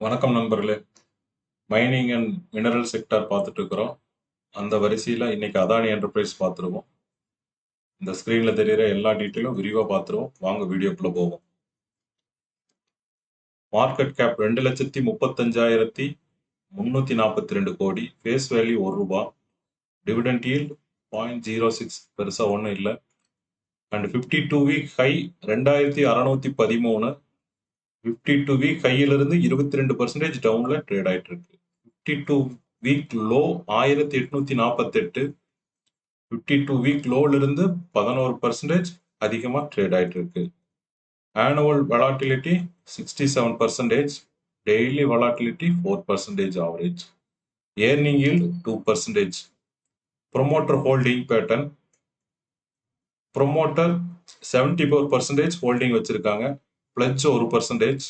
வணக்கம் நண்பர்களே. Mining and mineral sector பார்த்துட்டு இருக்கிறோம். அந்த வரிசையில் இன்னைக்கு அதானி என்டர்பிரைஸ் பார்த்துருவோம். இந்த ஸ்க்ரீனில் தெரிகிற எல்லா டீட்டெயிலும் விரிவாக பார்த்துருவோம். வாங்க வீடியோக்குள்ளே போவோம். மார்க்கெட் கேப் 2,35,342 கோடி. Face value ₹1. டிவிடெண்ட் ஈல்ட் 0.06, பெருசாக ஒன்றும் இல்லை. And 52 week high 2,613. 52 வீக் ஹையிலிருந்து 22% டவுனில் ட்ரேட் ஆகிட்டு இருக்கு. 52 வீக் லோ 1848. 52 வீக் லோலிருந்து 11% அதிகமாக ட்ரேட் ஆகிட்டு இருக்கு. Annual volatility 67%, daily volatility 4% average. Earning yield 2%. Promoter holding pattern, promoter 74% holding வச்சிருக்காங்க. Pledge 1%.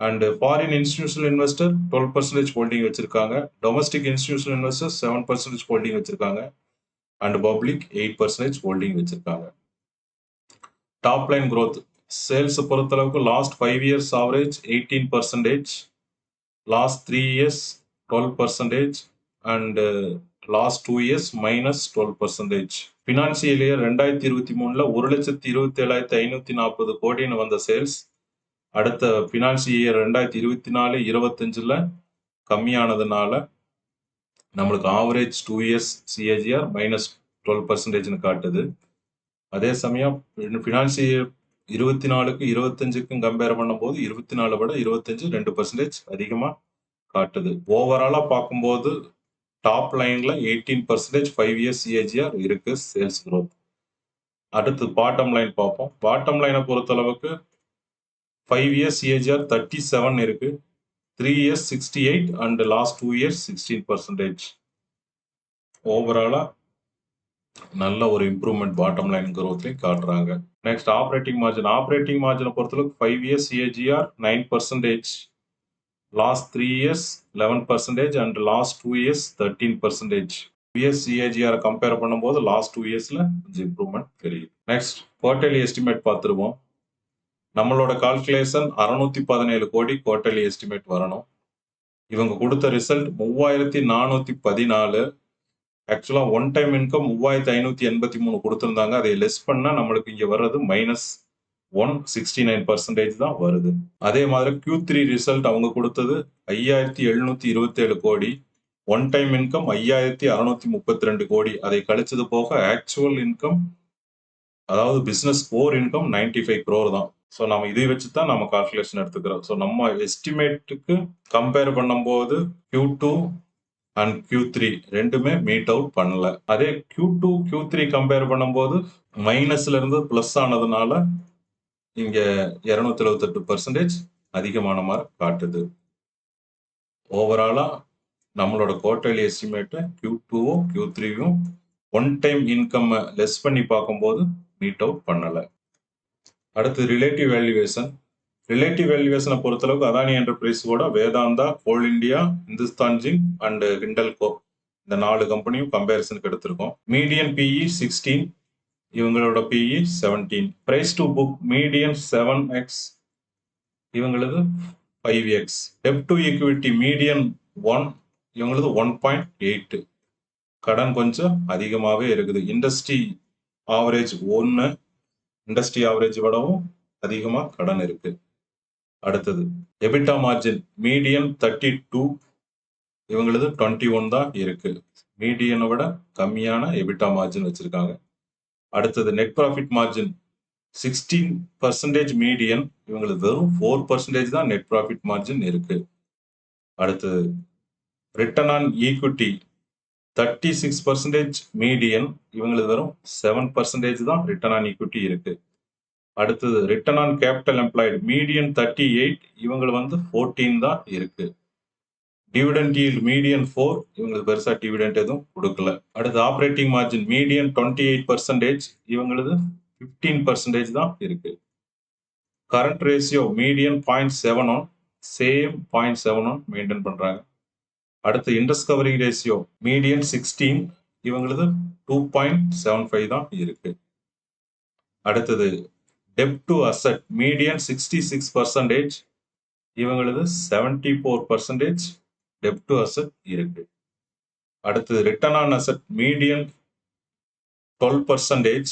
And foreign institutional investor 12% holding வச்சிருக்காங்க. டொமஸ்டிக் இன்ஸ்டிடியூஷனல் இன்வெஸ்டர் 7% ஹோல்டிங் வச்சிருக்காங்க. And public 8% holding வச்சிருக்காங்க. டாப் லைன் growth, சேல்ஸ் பொறுத்தளவுக்கு last 5 years average 18%, last 3 years 12%, and last 2 years -12%. Financial year 2023 1,27,540 கோடின்னு வந்த sales அடுத்த financial year 2024-25 கம்மியானதுனால நம்மளுக்கு average 2 years CAGR -12%ன்னு காட்டுது. அதே சமயம் ஃபினான்சியல் 24-25 கம்பேர் பண்ணும்போது 24 விட 25 2% அதிகமாக காட்டுது. ஓவராலாக பார்க்கும்போது டாப் லைனில் 18% 5 இயர்ஸ் சிஏஜிஆர் இருக்கு சேல்ஸ் growth. அடுத்து பாட்டம் லைன் பார்ப்போம். பாட்டம் லைனை பொறுத்தளவுக்கு 5 இயர்ஸ் சிஏஜிஆர் 37 இருக்கு, 3 இயர்ஸ் 68, அண்ட் லாஸ்ட் 2 இயர்ஸ் 16%. ஓவராலாக நல்ல ஒரு இம்ப்ரூவ்மெண்ட் பாட்டம் லைன் growthலையும் காட்டுறாங்க. Next operating margin. ஆப்ரேட்டிங் மார்ஜினை பொறுத்தளவுக்கு 5 years CAGR 9%, last 3 years 11%, and last 2 years 13%. Years CAGR compare பண்ணும்போது லாஸ்ட் 2 இயர்ஸில் கொஞ்சம் இம்ப்ரூவ்மெண்ட் தெரியுது. நெக்ஸ்ட் குவார்டர்லி எஸ்டிமேட் பார்த்துருவோம். நம்மளோட கால்குலேஷன் 617 கோடி குவார்டர்லி எஸ்டிமேட் வரணும். இவங்க கொடுத்த ரிசல்ட் 3414. ஆக்சுவலாக ஒன் டைம் இன்கம் 3583 கொடுத்துருந்தாங்க. அதை லெஸ் பண்ணால் நம்மளுக்கு இங்கே வர்றது -169% தான் வருது. அதே மாதிரி Q3 ரிசல்ட் அவங்க கொடுத்தது 5727 கோடி. ஒன் டைம் இன்கம் 5632 கோடி. அதை கழிச்சது போக ஆக்சுவல் இன்கம், அதாவது பிஸ்னஸ் கோர் இன்கம் 95 crore தான். ஸோ நம்ம இதை வச்சு தான் நம்ம கால்குலேஷன் எடுத்துக்கிறோம். ஸோ நம்ம எஸ்டிமேட்டுக்கு கம்பேர் பண்ணும்போது Q2 அண்ட் Q3 ரெண்டுமே மீட் அவுட் பண்ணல. அதே Q2 Q3 கம்பேர் பண்ணும்போது மைனஸ்ல இருந்து பிளஸ் ஆனதுனால இங்க 278% அதிகமான மாதிரி காட்டுது. ஓவராலா நம்மளோட குவார்டர்லி எஸ்டிமேட்டை Q2வும் Q3வும் ஒன் டைம் இன்கம் லெஸ் பண்ணி பார்க்கும்போது மீட் அவுட் பண்ணல. அடுத்து ரிலேட்டிவ் வேல்யூவேஷன். ரிலேட்டிவ் வேல்யூவேஷனை பொறுத்தளவுக்கு அதானி என்டர்பிரைஸோட Vedanta, Coal India, Hindustan Zinc and Hindalco இந்த 4 கம்பெனியும் கம்பேரிசனுக்கு எடுத்திருக்கோம். மீடியன் பிஇ 16, இவங்களோட PE 17. Price to book median 7x, இவங்களது 5x. Debt to equity median 1, இவங்களது 1.8. கடன் கொஞ்சம் அதிகமாகவே இருக்குது. இண்டஸ்ட்ரி ஆவரேஜ் 1, இண்டஸ்ட்ரி ஆவரேஜ் விடவும் அதிகமாக கடன் இருக்கு. அடுத்தது எபிட்டா மார்ஜின் மீடியன் 32, இவங்களது 21 தான் இருக்கு. மீடியனை விட கம்மியான எபிட்டா மார்ஜின் வச்சிருக்காங்க. அடுத்தது நெட் ப்ராஃபிட் மார்ஜின் 16% மீடியன், இவங்களுக்கு வெறும் 4% தான் நெட் ப்ராஃபிட் மார்ஜின் இருக்கு. அடுத்தது ரிட்டர்ன் ஆன் ஈக்விட்டி 36% மீடியன், இவங்களுக்கு வெறும் 7% தான் ரிட்டர்ன் ஆன் ஈக்விட்டி இருக்கு. அடுத்தது return on capital employed median 38, இவங்களுக்கு 14 தான் இருக்கு. டிவிடெண்ட் ஈல்ட் மீடியன் 4, இவங்களுக்கு பெருசா டிவிடெண்ட் எதுவும் கொடுக்கல. அடுத்து ஆப்ரேட்டிங் மார்ஜின் மீடியன் 28%, இவங்களது 15% தான் இருக்கு. Current ratio median 0.71, same 0.71 maintain பண்றாங்க. அடுத்து இன்ட்ரெஸ்ட் கவரிங் ரேஷியோ மீடியன் 16, இவங்களது 2.75 தான் இருக்கு. அடுத்தது டெப் டு அசெட் மீடியன் 66%, இவங்களது 74% டெப்ட் டு அசெட் இருக்கு. அடுத்து ரிட்டர்ன் ஆன் அசெட் மீடியன் 12%,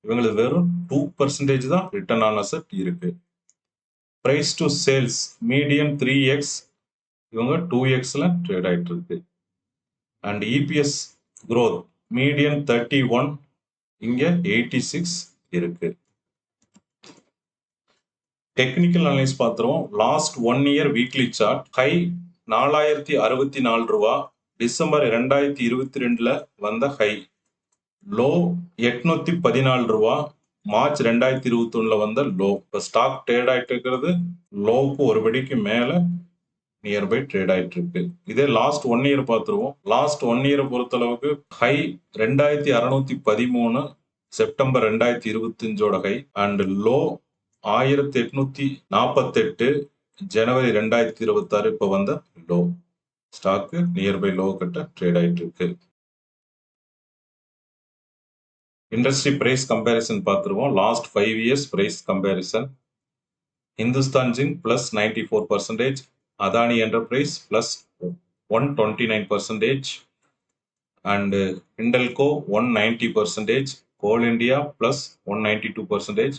இவங்களுக்கு வெறும் 2% தான் ரிட்டர்ன் ஆன் அசெட் இருக்கு. Price to sales median 3x, இவங்க 2xல ட்ரேட் ஆயிட்டு இருக்கு. அண்ட் இபிஎஸ் growth மீடியன் 31, இங்க 86 இருக்கு. டெக்னிக்கல் அனலைஸ் பார்த்துருவோம். Last 1 year weekly chart. High 4064 ரூபா டிசம்பர் 2022ல வந்த ஹை. லோ 814 ரூபா மார்ச் 2021ல வந்த லோ. இப்போ ஸ்டாக் ட்ரேட் ஆயிட்டு இருக்கிறது லோவுக்கு ஒரு படிக்கு மேல நியர்பை ட்ரேட் ஆயிட்டு இருக்கு. இதே லாஸ்ட் 1 இயர் பார்த்துருவோம். லாஸ்ட் 1 இயரை பொறுத்தளவுக்கு ஹை 2613 செப்டம்பர் 2025ஓட ஹை அண்ட் லோ 1848 ஜனவரி 2026 இப்போ வந்த லோ. ஸ்டாக்கு நியர்பை லோ கிட்ட ட்ரேட் ஆயிட்டு இருக்கு. இண்டஸ்ட்ரி பிரைஸ் கம்பேரிசன் பார்த்துருவோம். Last 5 years price comparison. Hindustan Zinc plus 94%, Adani Enterprise plus 129%, and Hindalco 190%, Coal India plus 192%,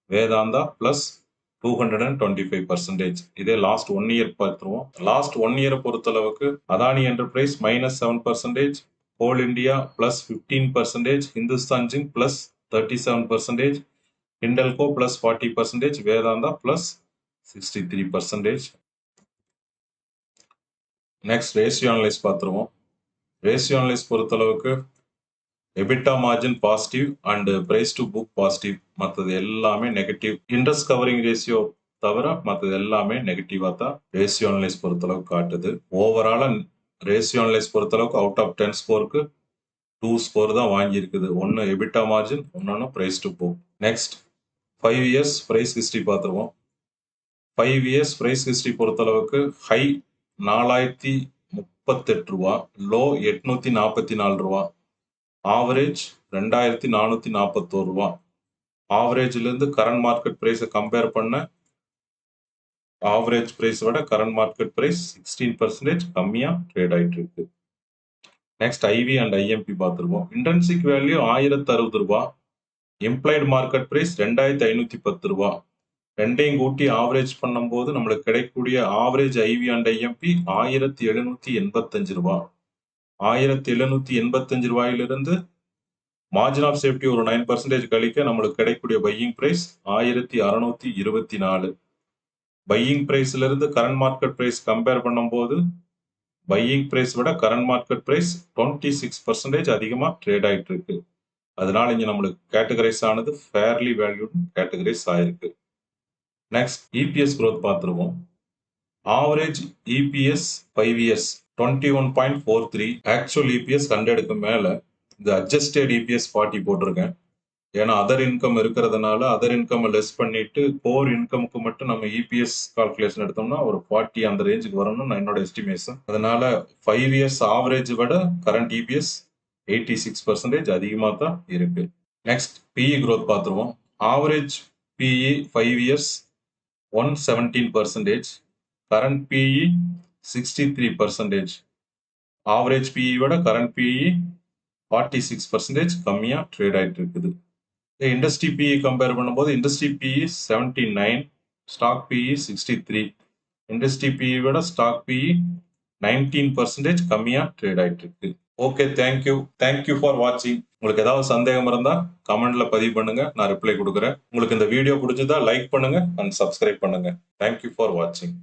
Vedanta plus 225%. இதே லாஸ்ட் 1 இயர் பார்த்துருவோம். லாஸ்ட் 1 இயரை பொறுத்தளவுக்கு Adani enterprise -7%, Coal India plus 15%, Hindustan Zinc plus 37%, Hindalco plus 40%, Vedanta plus 63%. Next ratio analyse பார்த்துருவோம். Ratio analyse பொறுத்தளவுக்கு EBITDA margin positive and price to book positive, மற்றது எல்லாமே negative. Interest covering ratio தவிர மற்றது எல்லாமே நெகட்டிவா தான் ரேஷியோ அனலைஸ் பொறுத்தளவுக்கு காட்டுது. ஓவராலா ரேஷியோ அனலைஸ் பொறுத்தளவுக்கு அவுட் ஆஃப் 10 ஸ்கோருக்கு 2 ஸ்கோர் தான் வாங்கியிருக்குது. ஒன்று எபிட்டா மார்ஜின், இன்னொன்று price to book. Next 5 years price history பார்த்துருவோம். 5 இயர்ஸ் பிரைஸ் ஹிஸ்டரி பொறுத்தளவுக்கு ஹை 4038 ரூபா, லோ 844 ரூபா, ஆவரேஜ் 2441 ரூபா. ஆவரேஜ்லேருந்து கரண்ட் மார்க்கெட் ப்ரைஸை கம்பேர் பண்ண ஆவரேஜ் ப்ரைஸை விட கரண்ட் மார்க்கெட் ப்ரைஸ் 16% கம்மியாக ட்ரேட் ஆகிட்டு இருக்கு. நெக்ஸ்ட் ஐவி அண்ட் ஐஎம்பி பார்த்துருவோம். இன்ட்ரின்சிக் வேல்யூ 1060 ரூபா, இம்ப்ளைடு மார்க்கெட் ப்ரைஸ் 2510 ரூபா. ரெண்டையும் கூட்டி ஆவரேஜ் பண்ணும்போது நம்மளுக்கு கிடைக்கக்கூடிய ஆவரேஜ் ஐவி அண்ட் ஐஎம்பி 1785 ரூபா. 1785 ரூபாயிலிருந்து மார்ஜின் ஆஃப் சேஃப்டி ஒரு 9% கழிக்க நம்மளுக்கு கிடைக்கக்கூடிய பையிங் பிரைஸ் 1624. பையிங் பிரைஸ்ல இருந்து கரண்ட் மார்க்கெட் பிரைஸ் கம்பேர் பண்ணும்போது பையிங் பிரைஸ் விட கரண்ட் மார்க்கெட் பிரைஸ் 26% அதிகமாக ட்ரேட் ஆயிட்டு இருக்கு. அதனால இங்க நம்மளுக்கு கேட்டகரைஸ் ஆனது ஃபேர்லி வேல்யூட் கேட்டகரைஸ் ஆயிருக்கு. நெக்ஸ்ட் இபிஎஸ் growth பார்த்துருவோம். Average EPS 5 years 21.43, actual EPS 100க்கு மேலே. இந்த அட்ஜஸ்டட் இபிஎஸ் 40 போட்டிருக்கேன். ஏன்னா அதர் இன்கம் இருக்கிறதுனால அதர் இன்கம் லெஸ் பண்ணிட்டு கோர் இன்கமுக்கு மட்டும் நம்ம இபிஎஸ் கால்குலேஷன் எடுத்தோம்னா ஒரு 40 அந்த ரேஞ்சுக்கு வரணும்னு என்னோட எஸ்டிமேஷன். அதனால 5 இயர்ஸ் ஆவரேஜ் விட கரண்ட் இபிஎஸ் 86% அதிகமாக தான் இருக்கு. நெக்ஸ்ட் பிஇ growth பார்த்துருவோம். Average PE 5 years 117%, current PE 63%. Average PE விட கரண்ட் பிஇ 46% கம்மியாக ட்ரேட் ஆகிட்டு இருக்குது. இண்டஸ்ட்ரி பிஇ கம்பேர் பண்ணும்போது industry PE 79, stock PE 63. Industry PE விட ஸ்டாக் பிஇ 19% கம்மியாக ட்ரேட் ஆகிட்டு இருக்கு. ஓகே, தேங்க்யூ ஃபார் வாட்சிங். உங்களுக்கு ஏதாவது சந்தேகம் இருந்தால் கமெண்ட்ல பதிவு பண்ணுங்க, நான் ரிப்ளை கொடுக்குறேன். உங்களுக்கு இந்த வீடியோ பிடிச்சதா லைக் பண்ணுங்க அண்ட் சப்ஸ்கிரைப் பண்ணுங்க. தேங்க்யூ ஃபார் வாட்சிங்.